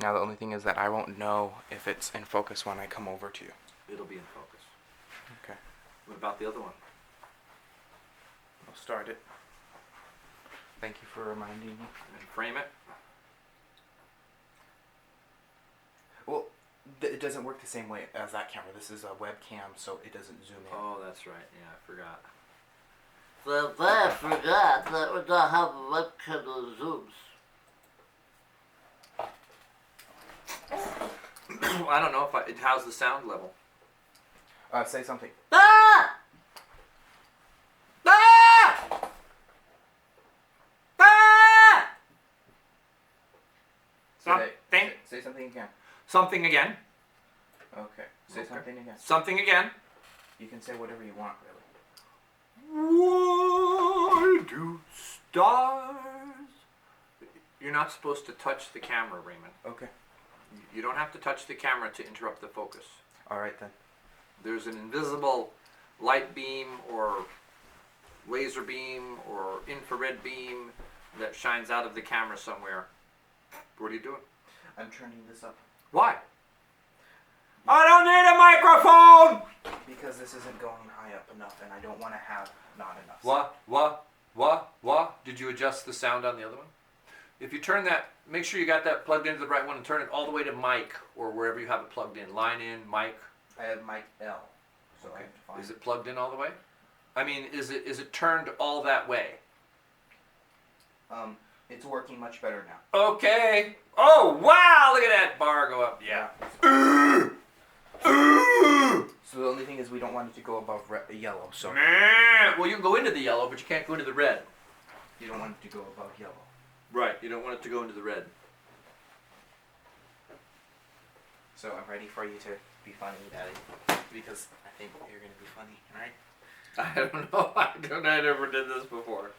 Now the only thing is that I won't know if it's in focus when I come over to you. It'll be in focus. Okay. What about the other one? I'll start it. Thank you for reminding me. And frame it. Well, it doesn't work the same way as that camera. This is a webcam, so it doesn't zoom in. Oh, that's right. Yeah, I forgot. I forgot that we don't have a webcam that zooms. I don't know if how's the sound level? Say something. Ah! Ah! Ah! Something. Say something again. Something again. Okay. Say something again. Something again. You can say whatever you want, really. Why do stars? You're not supposed to touch the camera, Raymond. Okay. You don't have to touch the camera to interrupt the focus. All right then. There's an invisible light beam or laser beam or infrared beam that shines out of the camera somewhere. What are you doing? I'm turning this up. Why? I don't need a microphone! Because this isn't going high up enough, and I don't want to have not enough. What? Did you adjust the sound on the other one? If you turn that, make sure you got that plugged into the right one and turn it all the way to mic or wherever you have it plugged in. Line in, mic. I have mic L. So Okay. I have to find Is it plugged in all the way? I mean, is it turned all that way? It's working much better now. Okay. Oh, wow, look at that bar go up. Yeah. So the only thing is we don't want it to go above yellow, so Well, you can go into the yellow, but you can't go into the red. you don't want it to go above yellow. Right, you don't want it to go into the red. So I'm ready for you to be funny, Daddy, because I think you're going to be funny, right? I don't know. I never did this before.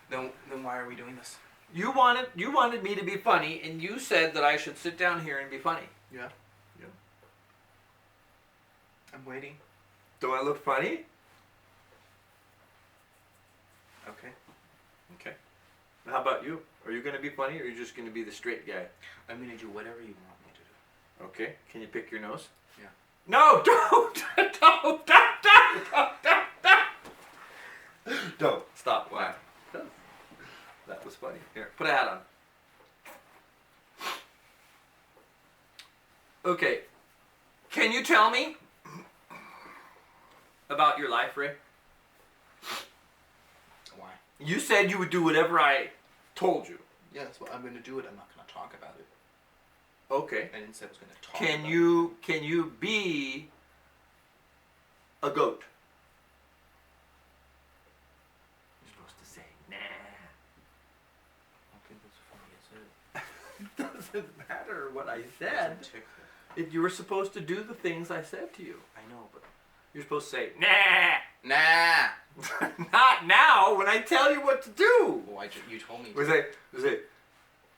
Then why are we doing this? You wanted me to be funny, and you said that I should sit down here and be funny. Yeah. I'm waiting. Do I look funny? Okay. Okay. How about you? Are you going to be funny, or are you just going to be the straight guy? I'm going to do whatever you want me to do. Okay. Can you pick your nose? Yeah. No, don't! Don't. Stop. Why? That was funny. Here, put a hat on. Okay. Can you tell me about your life, Ray? Why? You said you would do whatever I told you. Yeah, that's what I'm going to do. I'm not going to talk about it. Okay. I didn't say I was going to talk Can about you be a goat? You're supposed to say, nah. I don't think that's funny, is it? It doesn't matter what I It said. doesn't tickle. You were supposed to do the things I said to you. I know, but... You're supposed to say, nah. Nah! Not now, when I tell you what to do. Well, you told me to. Was it,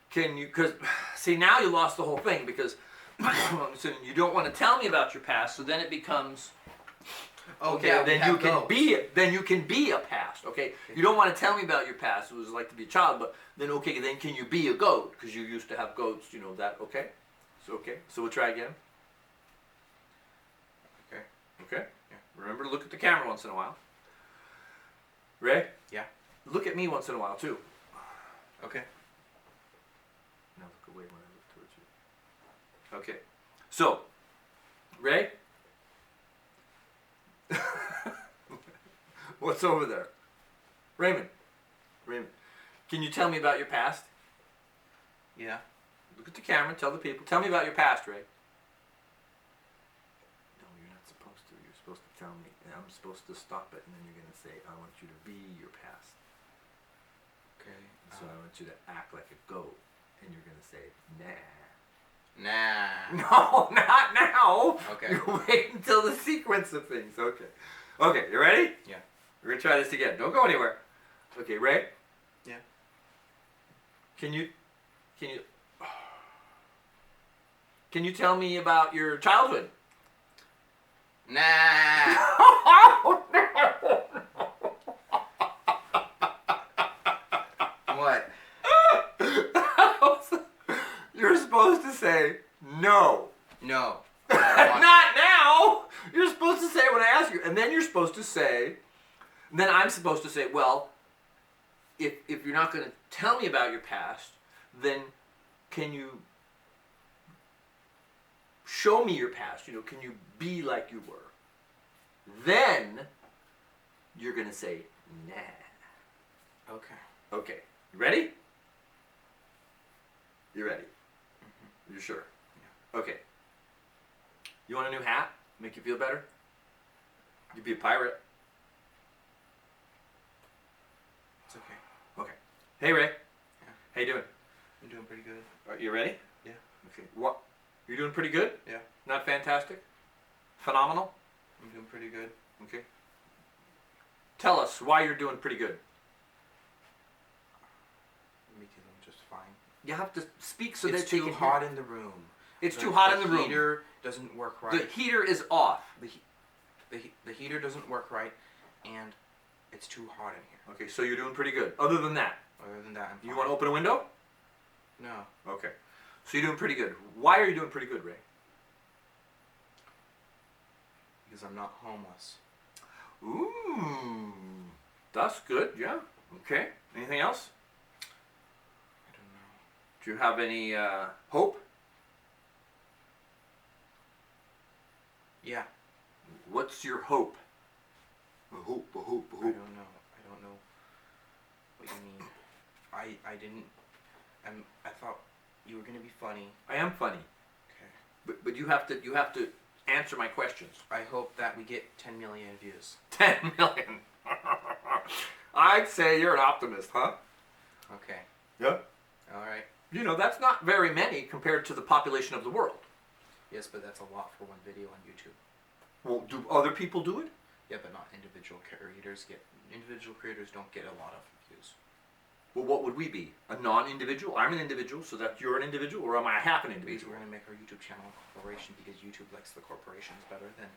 can you, because, see, now you lost the whole thing, because so you don't want to tell me about your past, so then it becomes, okay, yeah, then you can be a past, okay? You don't want to tell me about your past, it was like to be a child, but then, okay, then can you be a goat? Because you used to have goats, you know that, okay? So we'll try again. Okay. Okay? Yeah. Remember to look at the camera once in a while. Ray? Yeah. Look at me once in a while, too. Okay. Now look away when I look towards you. Okay. So, Ray? What's over there? Raymond. Can you tell me about your past? Yeah. Look at the camera, tell the people. Tell me about your past, Ray. No, you're not supposed to. You're supposed to tell me. And I'm supposed to stop it, and then you're going to say, I want you to be your past. Okay. So I want you to act like a goat, and you're going to say, nah. Nah. No, not now. Okay. You wait until the sequence of things. Okay. Okay, you ready? Yeah. We're going to try this again. Don't go anywhere. Okay, Ray? Yeah. Can you tell me about your childhood? Nah. Oh, no. What? You're supposed to say no. No. Not now. You're supposed to say it when I ask you, and then you're supposed to say. Then I'm supposed to say, well, if you're not going to tell me about your past, then can you show me your past? You know, can you be like you were? Then you're going to say, nah. Okay. Okay. You ready? You ready? You sure? Yeah. Okay. You want a new hat? Make you feel better? You'd be a pirate. It's okay. Okay. Hey, Ray. Yeah. How you doing? I'm doing pretty good. Are you ready? Yeah. Okay. What? You're doing pretty good? Yeah. Not fantastic? Phenomenal? I'm doing pretty good. Okay. Tell us why you're doing pretty good. Because I'm just fine. You have to speak so It's that they too can hot hear. in the room. It's too hot in the room. The heater doesn't work right. The heater is off. The heater doesn't work right, and it's too hot in here. Okay, so you're doing pretty good. Other than that, Other than that, I'm fine. you want to open a window? No. Okay. So you're doing pretty good. Why are you doing pretty good, Ray? Because I'm not homeless. Ooh. That's good, yeah. Okay. Anything else? I don't know. Do you have any hope? Yeah. What's your hope? A hope. I don't know. I don't know what you mean. I didn't. I thought you were gonna be funny. I am funny, Okay. but you have to answer my questions. I hope that we get 10 million views. 10 million. I'd say you're an optimist, huh? Okay. Yeah. All right. You know, that's not very many compared to the population of the world. Yes, but that's a lot for one video on YouTube. Well, do other people do it? Yeah, but not individual creators get. Individual creators don't get a lot of views. Well, what would we be? A non-individual? I'm an individual, so that you're an individual, or am I half an Because individual? we're gonna make our YouTube channel a corporation because YouTube likes the corporations better than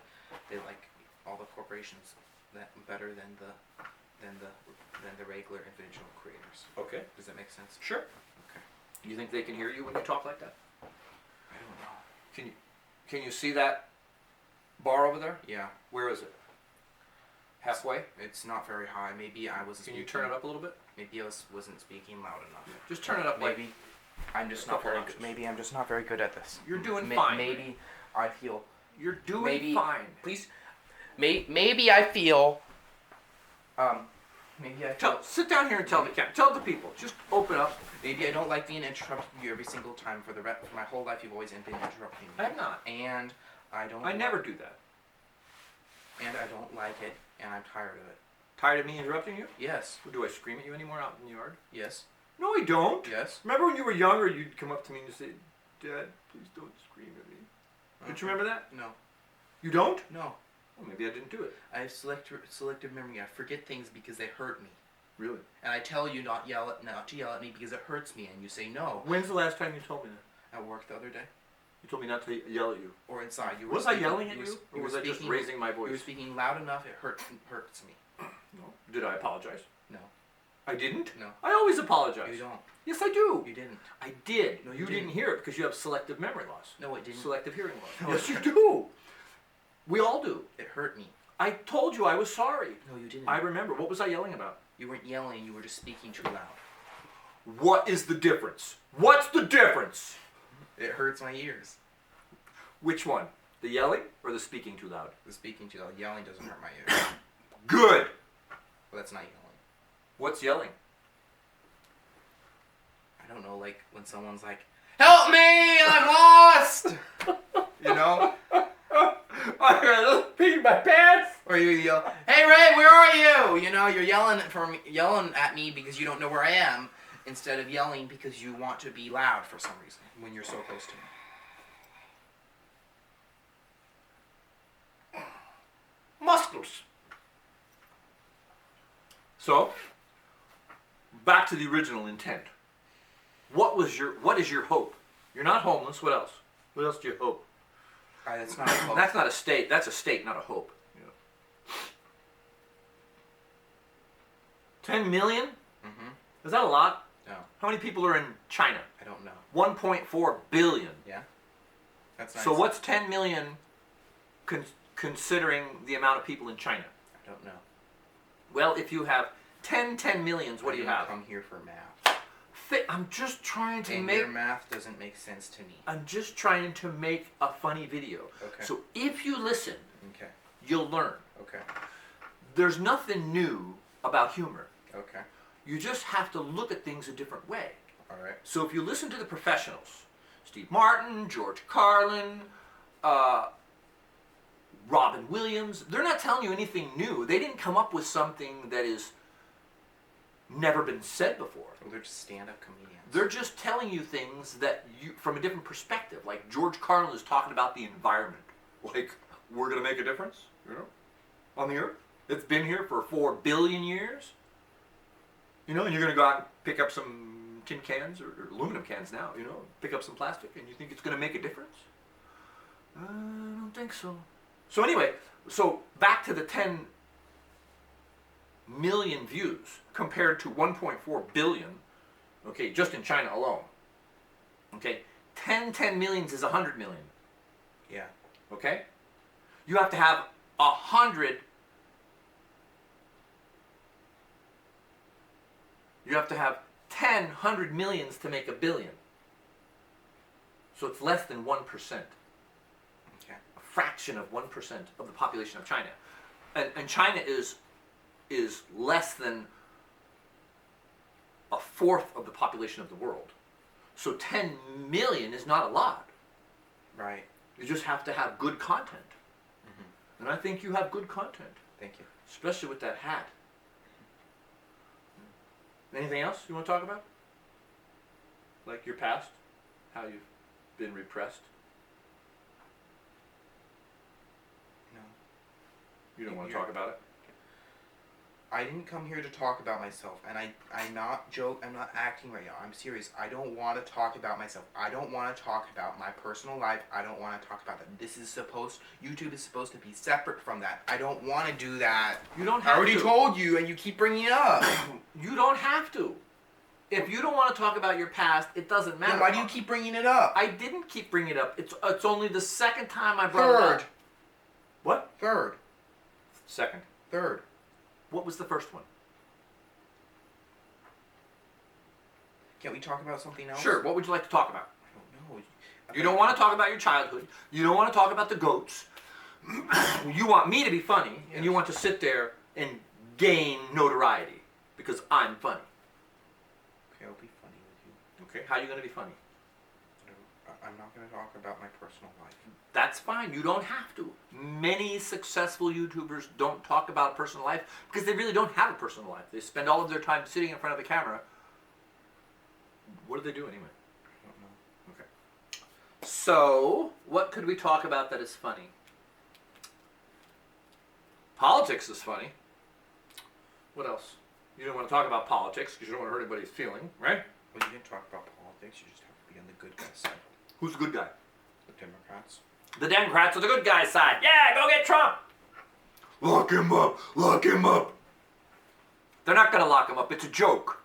they like all the corporations better than the regular individual creators. Okay. Does that make sense? Sure. Okay. You think they can hear you when you talk like that? I don't know. Can you see that bar over there? Yeah. Where is it? Halfway? It's not very high. Maybe I wasn't. Can you turn it up a little bit? Maybe I wasn't speaking loud enough. Just turn it up. Maybe I'm just not couple very. inches. Maybe I'm just not very good at this. You're doing fine. Maybe I feel. You're doing Maybe fine. Please. Maybe I feel. Maybe I feel. Sit down here and tell the people. Just open up. Maybe I don't like being interrupted you every single time for my whole life. You've always been interrupting me. I'm not. And I don't. I never do that. And I don't like it, and I'm tired of it. Tired of me interrupting you? Yes. Do I scream at you anymore out in the yard? Yes. No, I don't. Yes. Remember when you were younger, you'd come up to me and say, "Dad, please don't scream at me." Don't you remember that? No. You don't? No. Well, maybe I didn't do it. I have selective memory. I forget things because they hurt me. Really? And I tell you not to yell at me because it hurts me, and you say no. When's the last time you told me that? At work the other day, You told me not to yell at you. or inside, you were. Was I speaking- yelling at you? Or were was I just speaking- raising my You were voice? speaking loud enough. It hurts me. No. Did I apologize? No. I didn't? No. I always apologize. You don't. Yes, I do. You didn't. I did. No, you you didn't didn't. hear it because you have selective memory loss. No, it didn't. Selective hearing loss. No, Yes, it you didn't. do. We all do. It hurt me. I told you I was sorry. No, you didn't. I remember. What was I yelling about? You weren't yelling. You were just speaking too loud. What is the difference? What's the difference? It hurts my ears. Which one? The yelling or the speaking too loud? The speaking too loud. Yelling doesn't hurt my ears. Good. Well, that's not yelling. What's yelling? I don't know, like when someone's like, "Help me! I'm lost!" You know? I gotta pee my pants. Or you yell, "Hey Ray, where are you?" You know, you're yelling at me because you don't know where I am, instead of yelling because you want to be loud for some reason when you're so close to me. Muscles. So, back to the original intent. What is your hope? You're not homeless. What else? What else do you hope? That's not a hope. That's not a state. That's a state, not a hope. 10 million? Mm-hmm. Is that a lot? No, How many people are in China? I don't know. 1.4 billion. Yeah? That's nice. So what's 10 million considering the amount of people in China? I don't know. Well, if you have 10 millions, what do you I didn't have? come here for math. I'm just trying to And make... your math doesn't make sense to me. I'm just trying to make a funny video. Okay. So if you listen, Okay. you'll learn. Okay. There's nothing new about humor. Okay. You just have to look at things a different way. All right. So if you listen to the professionals, Steve Martin, George Carlin, Robin Williams, they're not telling you anything new. They didn't come up with something that is never been said before. Well, they're just stand-up comedians. They're just telling you things that you, from a different perspective. Like George Carlin is talking about the environment. Like, we're going to make a difference, you know, on the Earth. It's been here for 4 billion years. You know, and you're going to go out and pick up some tin cans or aluminum cans now, you know, pick up some plastic, and you think it's going to make a difference? I don't think so. So anyway, so back to the 10 million views compared to 1.4 billion, okay, just in China alone. Okay, 10 millions is 100 million. Yeah. Okay? You have to have 100. You have to have 100 millions to make a billion. So it's less than 1%. Okay. A fraction of 1% of the population of China. And China is less than a fourth of the population of the world. So 10 million is not a lot. Right. You just have to have good content. Mm-hmm. And I think you have good content, Thank you. especially with that hat. Anything else you want to talk about? Like your past? How you've been repressed? No. You don't want to You're- talk about it? I didn't come here to talk about myself, and I'm not acting right now. I'm serious. I don't want to talk about myself. I don't want to talk about my personal life. I don't want to talk about that. YouTube is supposed to be separate from that. I don't want to do that. You don't I have already to. told you, and you keep bringing it up. You don't have to. If you don't want to talk about your past, it doesn't matter. Then why do you keep bringing it up? I didn't keep bringing it up. It's only the second time I brought it up. Third. What? Third. Second. Third. What was the first one? Can't we talk about something else? Sure. What would you like to talk about? I don't know. You don't want to talk about your childhood. You don't want to talk about the goats. You want me to be funny, and you want to sit there and gain notoriety because I'm funny. Okay, I'll be funny with you. Okay. How are you going to be funny? I'm not going to talk about my personal life. That's fine. You don't have to. Many successful YouTubers don't talk about personal life because they really don't have a personal life. They spend all of their time sitting in front of the camera. What do they do anyway? I don't know. Okay. So, what could we talk about that is funny? Politics is funny. What else? You don't want to talk about politics because you don't want to hurt anybody's feeling, right? Well, you didn't talk about politics. You just have to be on the good guy side. Who's the good guy? The Democrats. The Democrats are the good guy's side. Yeah, go get Trump! Lock him up! Lock him up! They're not going to lock him up. It's a joke.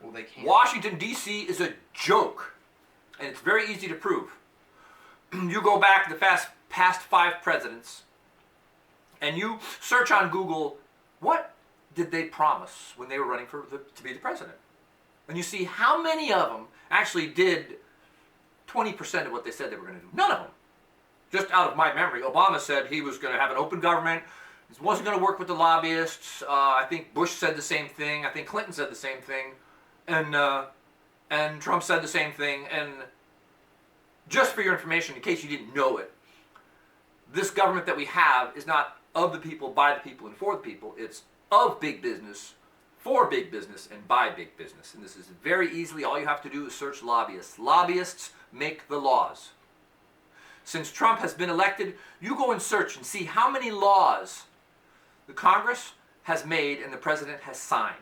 Well, they can't. Washington, D.C. is a joke. And it's very easy to prove. You go back the past 5 presidents, and you search on Google, what did they promise when they were running to be the president? And you see how many of them actually did 20% of what they said they were going to do. None of them. Just out of my memory, Obama said he was going to have an open government. He wasn't going to work with the lobbyists. I think Bush said the same thing. I think Clinton said the same thing. And Trump said the same thing. And just for your information, in case you didn't know it, this government that we have is not of the people, by the people, and for the people. It's of big business, for big business, and by big business. And this is very easily, all you have to do is search lobbyists. Lobbyists make the laws. Since Trump has been elected, you go and search and see how many laws the Congress has made and the president has signed.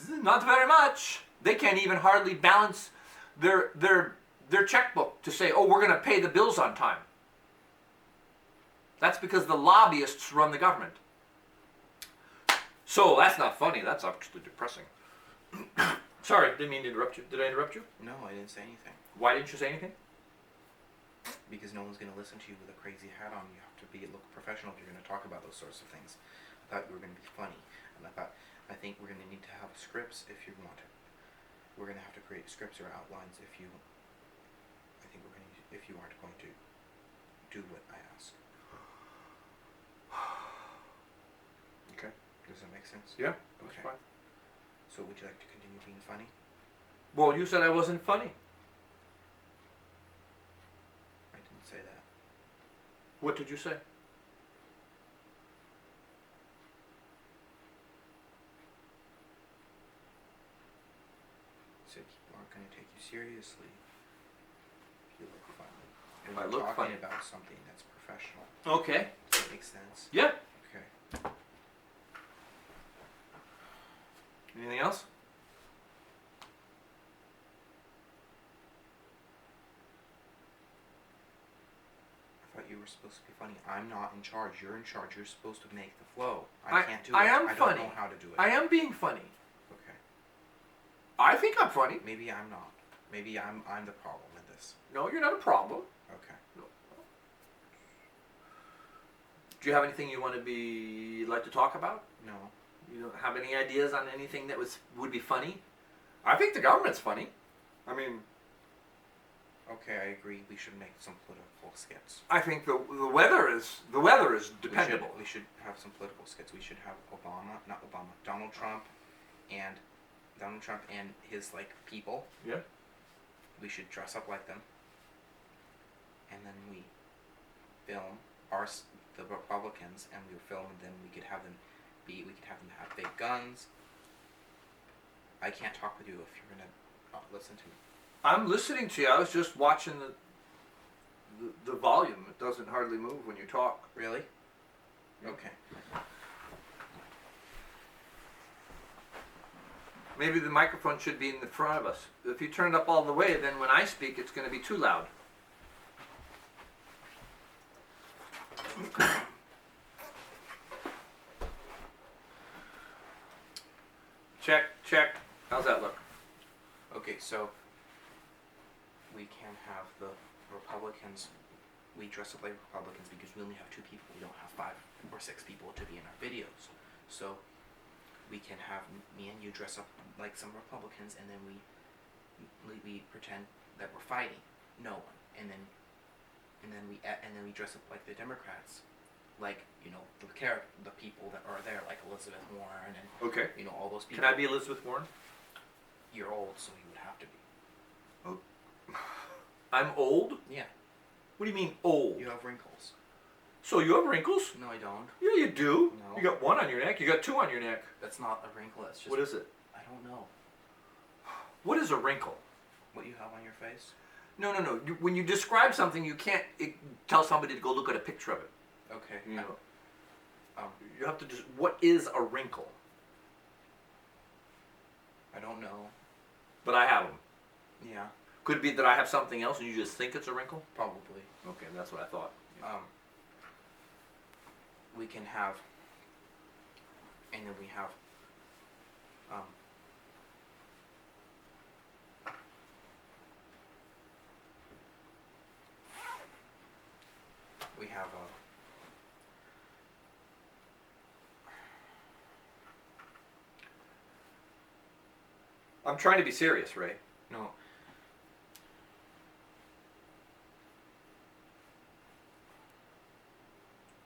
Not very much. They can't even hardly balance their checkbook to say, oh, we're going to pay the bills on time. That's because the lobbyists run the government. So that's not funny. That's actually depressing. Sorry, didn't mean to interrupt you. Did I interrupt you? No, I didn't say anything. Why didn't you say anything? Because no one's going to listen to you with a crazy hat on. You have to look professional if you're going to talk about those sorts of things. I thought we were going to be funny, and I think we're going to need to have scripts if you want it. We're going to have to create scripts or outlines if you. I think we're going to if you aren't going to do what I ask. Okay. Does that make sense? Yeah. That's Okay. fine. So would you like to continue being funny? Well, you said I wasn't funny. I didn't say that. What did you say? Said people aren't going to take you seriously if you look funny. And If I we're look talking funny. about something that's professional. Okay. Does that make sense? Yeah. Okay. Anything else? I thought you were supposed to be funny. I'm not in charge. You're in charge. You're supposed to make the flow. I- I can't do I it. am I funny. don't know how to do it. I am being funny. Okay. I think I'm funny. Maybe I'm not. Maybe I'm the problem with this. No, you're not a problem. Okay. Do you have anything you want to like to talk about? No. You don't have any ideas on anything that would be funny? I think the government's funny. I mean, Okay, I agree. We should make some political skits. I think the weather is dependable. We should have some political skits. We should have Donald Trump and his people. Yeah. We should dress up like them, and then we film the Republicans, and we film them. We could have them have big guns. I can't talk with you if you're gonna listen to me. I'm listening to you. I was just watching the volume. It doesn't hardly move when you talk. Really? Okay. Maybe the microphone should be in the front of us. If you turn it up all the way, then when I speak, it's going to be too loud. Check, check. How's that look? Okay, so we can have the Republicans. We dress up like Republicans because we only have 2 people. We don't have 5 or 6 people to be in our videos. So we can have me and you dress up like some Republicans, and then we pretend that we're fighting no one, and then we dress up like the Democrats, like the people that are there, like Elizabeth Warren and Okay. all those people. Can I be Elizabeth Warren? You're old, so you would have to be. I'm old? Yeah, What do you mean old? you have wrinkles. So you have wrinkles? No, I don't. Yeah, you do. No. You got 1 on your neck. You got 2 on your neck. That's not a wrinkle. That's just. What is it? I don't know. What is a wrinkle? What you have on your face? No. When you describe something, you can't tell somebody to go look at a picture of it. Okay. You know, Um, you have to just. What is a wrinkle? I don't know. But I have them. Yeah, Could it be that I have something else and you just think it's a wrinkle? probably. Okay, that's what I thought. We can have, and then we have, we have I'm trying to be serious, Ray. no.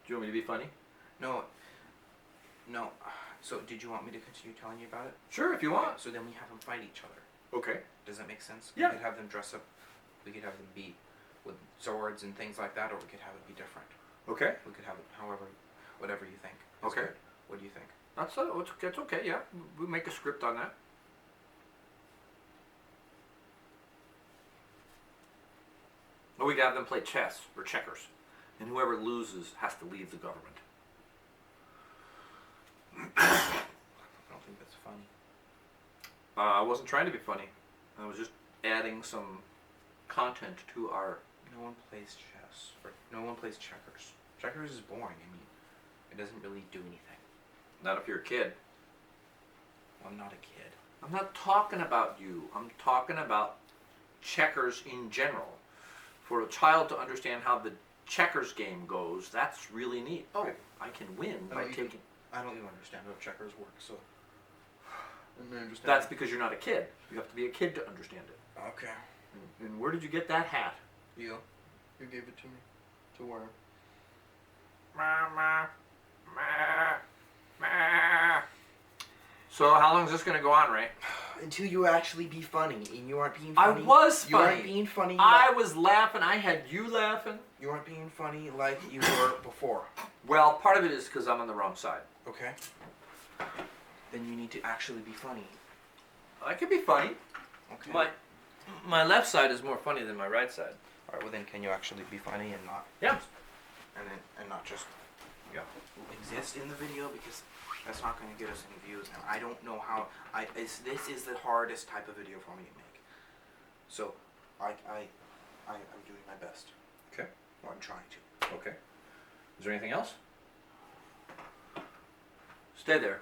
Do you want me to be funny? No. So, did you want me to continue telling you about it? Sure, if you want. So then we have them fight each other. Okay. Does that make sense? Yeah. We could have them dress up. We could have them be with swords and things like that, or we could have it be different. Okay. We could have it whatever you think. is Okay. good. What do you think? That's okay. Yeah, we'll make a script on that. Or we could have them play chess or checkers, and whoever loses has to leave the government. I don't think that's funny. I wasn't trying to be funny. I was just adding some content to our. No one plays chess. Or no one plays checkers. Checkers is boring. I mean, it doesn't really do anything. Not if you're a kid. Well, I'm not a kid. I'm not talking about you. I'm talking about checkers in general. For a child to understand how the checkers game goes, that's really neat. Oh, I can win by taking... I don't even understand how checkers work, so... I understand. That's because you're not a kid. You have to be a kid to understand it. Okay. And where did you get that hat? You gave it to me to wear. Ma. So how long is this going to go on, Ray? Until you actually be funny, and you aren't being funny. I was funny. You aren't being funny. I was laughing. I had you laughing. You aren't being funny like you were before. Well, part of it is because I'm on the wrong side. Okay. Then you need to actually be funny. I could be funny. Okay. My left side is more funny than my right side. All right. Well, then can you actually be funny and not? Yeah. And not just exist in the video, because that's not going to get us any views. Now I don't know how. This is the hardest type of video for me to make. So I'm doing my best. Okay. Or I'm trying to. Okay. Is there anything else? Stay there.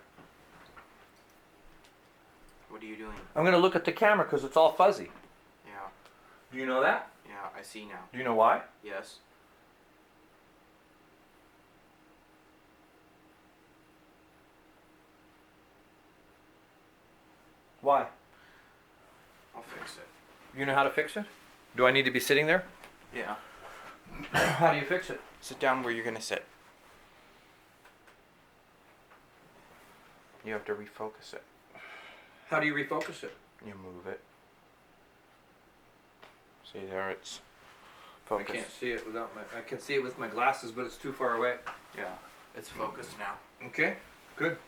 What are you doing? I'm going to look at the camera because it's all fuzzy. Yeah. Do you know that? Yeah, I see now. Do you know why? Yes. Why? I'll fix it. You know how to fix it? Do I need to be sitting there? Yeah. How do you fix it? Sit down where you're going to sit. You have to refocus it. How do you refocus it? You move it. See there, it's focused. I can't see it without I can see it with my glasses, but it's too far away. Yeah, it's focused now. Okay, good.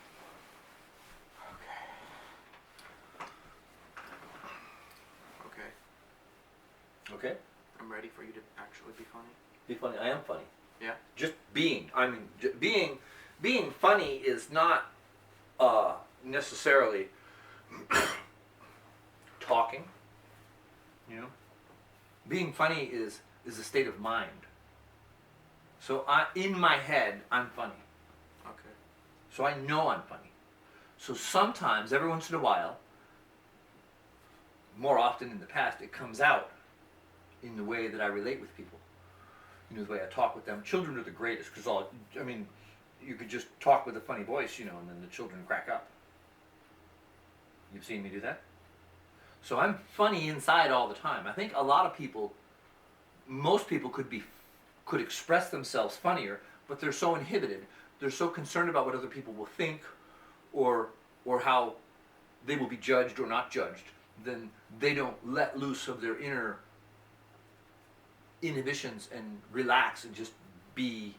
Okay. I'm ready for you to actually be funny. Be funny. I am funny. Yeah. Just being. I mean, being funny is not necessarily talking. You know. Being funny is a state of mind. So in my head, I'm funny. Okay. So I know I'm funny. So sometimes, every once in a while, more often in the past, it comes out in the way that I relate with people. You know, the way I talk with them. Children are the greatest, because you could just talk with a funny voice, you know, and then the children crack up. You've seen me do that? So I'm funny inside all the time. I think a lot of people, most people could express themselves funnier, but they're so inhibited. They're so concerned about what other people will think, or how they will be judged or not judged, then they don't let loose of their inner inhibitions and relax and just be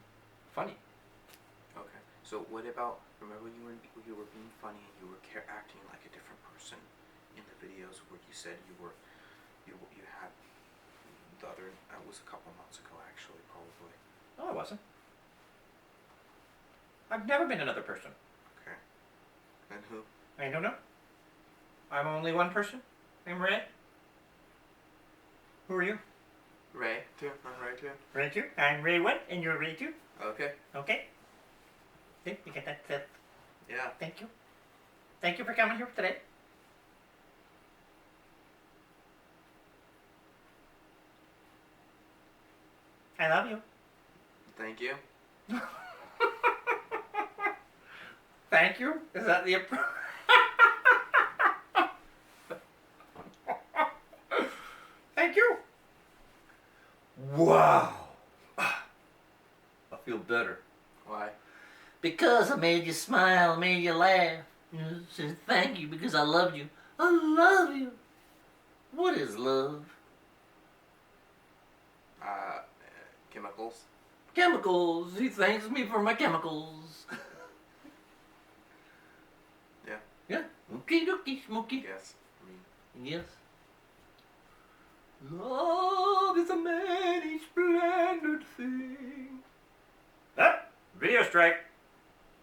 funny. Okay. So what about, remember when you were being funny and you were acting like a different person in the videos where you said you had the other, that was a couple months ago actually, probably. No, I wasn't. I've never been another person. Okay. And who? I don't know. I'm only one person. I'm Ray. Who are you? Ray. Too. I'm Ray too. Ray 2. I'm Ray 1, and you're Ray 2. Okay. Okay. See, you get that set. Yeah. Thank you. Thank you for coming here today. I love you. Thank you. Thank you? Is that the approach? Thank you. Wow. I feel better. Why? Because I made you smile, made you laugh. You know, said thank you because I loved you. I love you. What is love? Chemicals. Chemicals. He thanks me for my chemicals. Yeah. Yeah. Okie dokie, smoky. Yes. I mean. Yes. Love is a many splendid thing. Ah, video strike.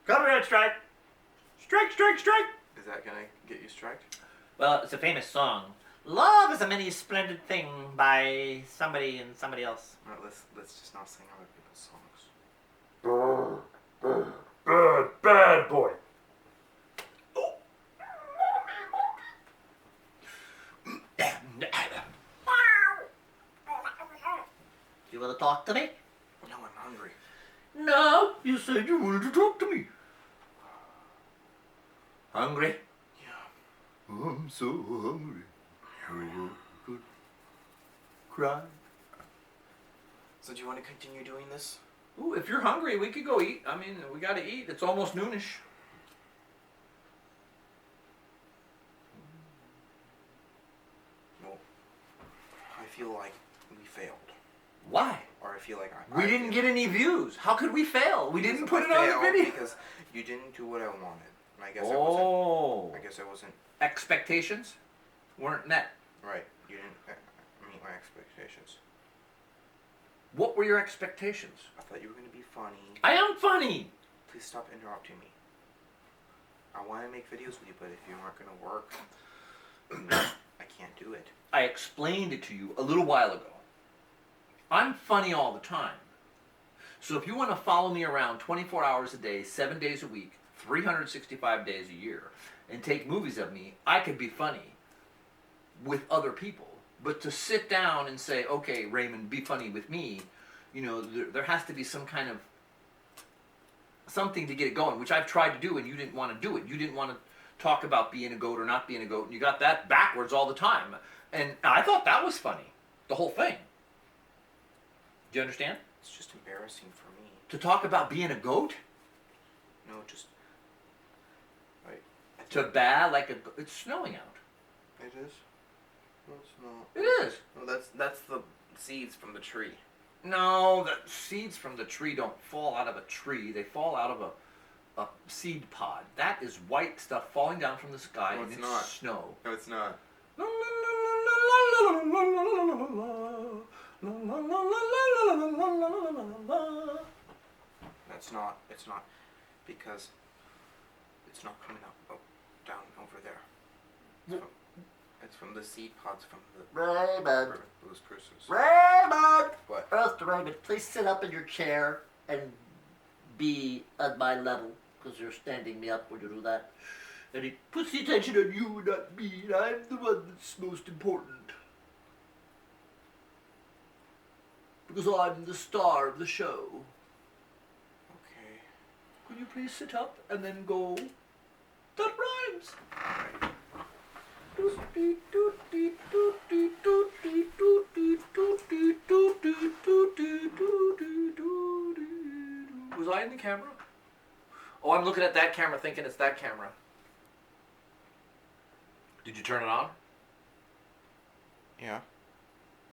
Copyright strike. Strike, strike, strike. Is that gonna get you striked? Well, it's a famous song. Love is a many splendid thing by somebody and somebody else. All right, let's just not sing other people's songs. Bad boy. talk to me? No, I'm hungry. No, you said you wanted to talk to me. Hungry? Yeah. I'm so hungry. I could cry. So do you want to continue doing this? Ooh, if you're hungry, we could go eat. I mean, we gotta eat. It's almost noonish. Well, I feel like we failed. Why? Or I feel like We didn't get any views. How could we fail? We didn't put it on the video. Because you didn't do what I wanted. And I guess Oh. I guess I wasn't Expectations weren't met. right. You didn't meet my expectations. What were your expectations? I thought you were going to be funny. I am funny. Please stop interrupting me. I want to make videos with you, but if you aren't going to work, I can't do it. I explained it to you a little while ago. I'm funny all the time. So if you want to follow me around 24 hours a day, 7 days a week, 365 days a year, and take movies of me, I could be funny with other people. But to sit down and say, okay, Raymond, be funny with me, you know, there has to be some kind of something to get it going, which I've tried to do, and you didn't want to do it. You didn't want to talk about being a goat or not being a goat, and you got that backwards all the time. And I thought that was funny, the whole thing. Do you understand? It's just embarrassing for me. To talk about being a goat? No, just... Right. To baa like a goat. It's snowing out. It is? No, it's not. It is. No, that's the seeds from the tree. No, the seeds from the tree don't fall out of a tree. They fall out of a seed pod. That is white stuff falling down from the sky, No, and it's it's not. snow. No, it's not. It's not. Because it's not coming up, down over there. It's from the seed pods from the Raymond. Blues Cruises. Raymond! What? Mr. Raymond, please sit up in your chair and be at my level, because you're standing me up when you do that. And it puts the attention on you and not me, and I'm the one that's most important. Because I'm the star of the show. Okay. Could you please sit up and then go? That rhymes. Was I in the camera? Oh, I'm looking at that camera thinking it's that camera. Did you turn it on? Yeah.